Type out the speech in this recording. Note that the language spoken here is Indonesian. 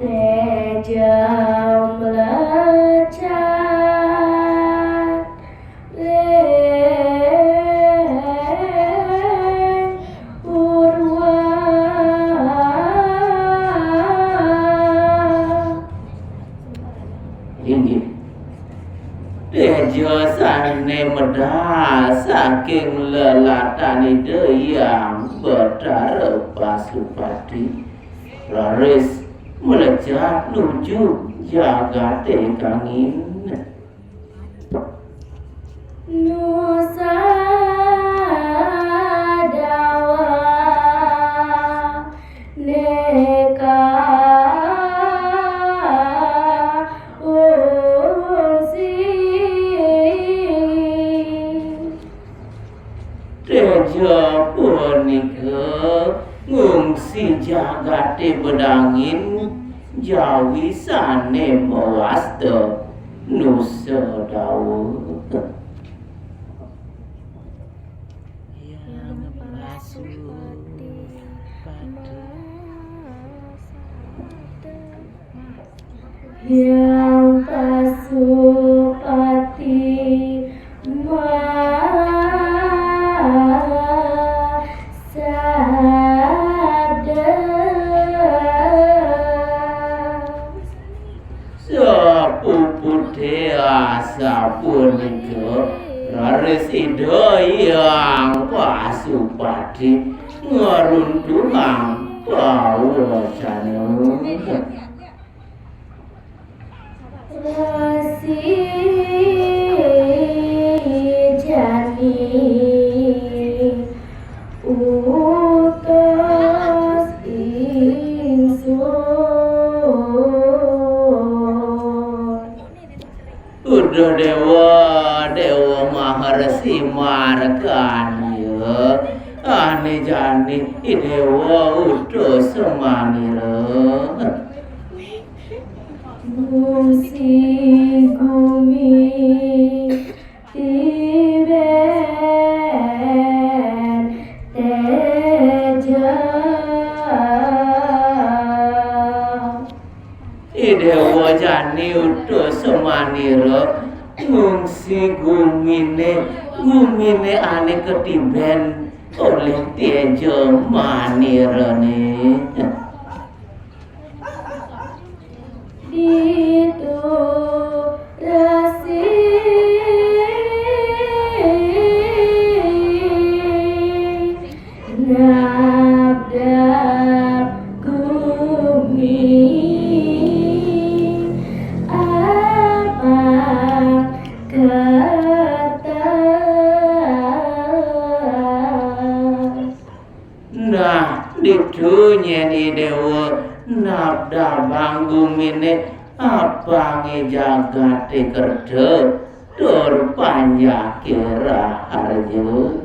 Teja melecat leng purwa inggih Teja sane medal saking lelatani deyang Bathara Pasupati laris melejat nuju jagate kangin Nusa Dawa Neka Ungsi Teja punika ngungsi jagate bedangin jawi sane mewasta Nusa Dawa yang Pasupati sapupude sapunika laris yang Pasupati ngeruntungang pawasane Rasi jani utus ingsun udah dewa maharsi marganya ane jani dewa utus manira Ngungsi gumi tiben teja dewa jani utus manira ngungsi gumine ane ketiben oleh Teja manirane itu rasi nabdak gumi apa kata nah ditunya ni dewa nabda banggumine apa ngejagate kerja dur panjang kira harjo